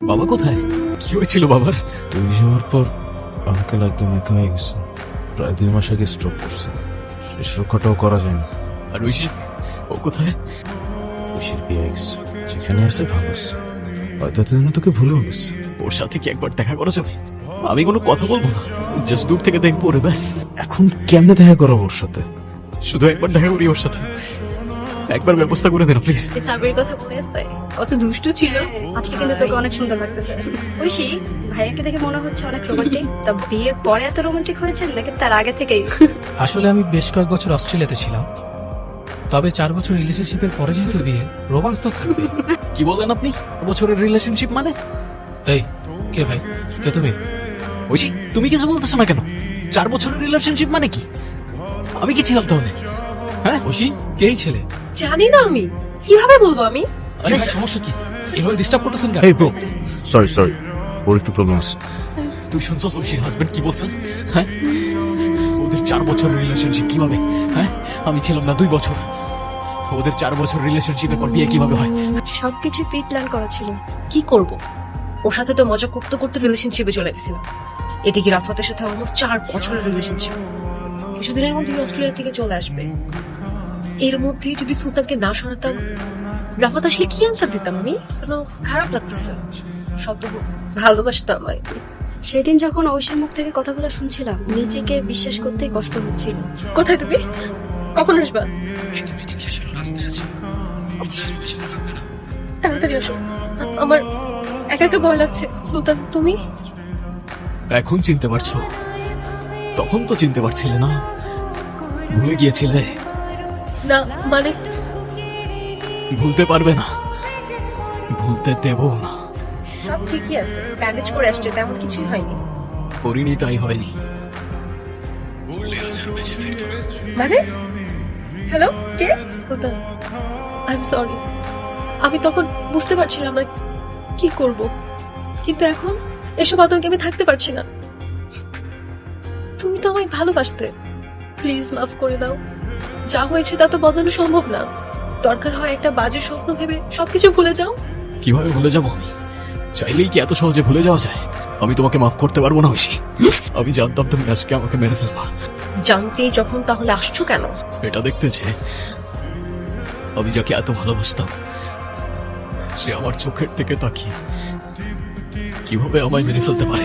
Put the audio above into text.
বাবা কোথায়? কি হয়েছিল বাবার? তুই যাওয়ার পর আঙ্কেল একদম একা হয়ে গেছে। প্রায় 2 মাস আগে স্ট্রোক করছে। শেষ রক্ষাটাও করা যায়নি। আর ঐশী, ও কোথায়? ঐশীর বিয়ে হয়ে গেছে। যেখানে আছে ভালো আছে। হয়তো এতদিনে তোকে ভুলেও গেছে। ওর সাথে কি একবার দেখা করা যাবে? আমি কোনো কথা বলবো না, জাস্ট দূর থেকে দেখবো ওরে ব্যাস। এখন কেমনে দেখা করো ওর সাথে? শুধু একবার দেখা করি ওর সাথে, একবার ব্যবস্থা করে দেন প্লিজ। সাবির কথা মনে আছে? কত দুষ্টু ছিল। আজকে কিন্তু তোকে অনেক সুন্দর লাগতেছে। ঐশী, ভাইয়াকে দেখে মনে হচ্ছে অনেক রোমান্টিক। তা বিয়ের পরে এত রোমান্টিক হয়েছেন নাকি তার আগে থেকেই? আসলে আমি বেশ কয়েক বছর অস্ট্রেলিয়াতে ছিলাম, তবে 4 বছর রিলেশনশিপের পরে যেহেতু বিয়ে, রোমান্স তো থাকবে। কি বললেন আপনি? বছরের রিলেশনশিপ মানে? এই কে ভাই, কে তুমি? ঐশী, তুমি কিছু বলতেছো না কেন? 4 বছরের রিলেশনশিপ মানে কি? আমি কি ছিলাম তাহলে? হ্যাঁ খুশি কেই ছেলে? জানি না আমি, কিভাবে বলবো আমি? আরে ভাই সমস্যা কি? এভাবে ডিস্টার্ব করতেছেন কেন? এই ব্রো, সরি ওর একটু প্রবলেম আছে। তুই শুনছো ঐশীর হাজবেন্ড কি বলছেন? হ্যাঁ, ওদের 4 বছরের রিলেশনশিপ কিভাবে? হ্যাঁ, আমি ছিলাম না 2 বছর। ওদের 4 বছর রিলেশনশিপের পর বিয়ে কিভাবে হয়? সবকিছু প্রি প্ল্যান করা ছিল। কি করব? ওর সাথে তো মজা করতে করতে রিলেশনশিপে চলে গেছিলাম। এদিকে রাফাতের সাথে অলমোস্ট 4 বছরের রিলেশনশিপ। কিছুদিনের মধ্যেই অস্ট্রেলিয়া থেকে চলে আসবে। এর মধ্যে যদি সুলতানকে না সরাতাম, রাফাত আসলে কি আনসার দিতাম আমি? কেন খারাপ লাগতেছে। সত্য ভালোবাসতো আমায়। সেদিন যখন ঐশীর মুখ থেকে কথাগুলো শুনছিলাম, নিজেকে বিশ্বাস করতে কষ্ট হচ্ছিল। কোথায় তুমি? কখন আসবা? এই তো মিটিং শেষ হলো, রাস্তায় আছি, চলে আসবে, বেশি লাগবে না। তাড়াতাড়ি আসো, আমার একা একা ভয় লাগছে। সুলতান তুমি? এখন চিনতে পারছো? তখন তো চিনতে পারছিলে না, ভুলে গিয়েছিলে। না মানে ভুলতে পারবে না, ভুলতে দেব না। সব ঠিকই আছে, ব্যান্ডেজ করে আসছে, তেমন কিছুই হয়নি। করিনি তাই হয়নি। বললে আজ আর বেঁচে ফিরতো না। মানে hello, K? Sultan, I am sorry. আমি তখন বুঝতে পারছিলাম না কি করব, কিন্তু এখন এসব আতঙ্কে আমি থাকতে পারছি না। তুমি তো আমায় ভালোবাসতে, প্লিজ মাফ করে দাও। যা হয়েছে তা তো বদলানো সম্ভব না। দরকার হয় একটা বাজে স্বপ্ন ভেবে সবকিছু ভুলে যাও। কিভাবে ভুলে যাবো আমি? চাইলেই কি এত সহজে ভুলে যাওয়া যায়? আমি তোমাকে মাফ করতে পারবো না ঐশী। আমি জানতাম তুমি আজকে আমাকে মেরে ফেলবা। জানতেই যখন তাহলে আসছো কেন? এটা দেখতে যে আমি যাকে এত ভালোবাসতাম, সে আমার চোখের থেকে তাকিয়ে কিভাবে আমায় মেরে ফেলতে পারে।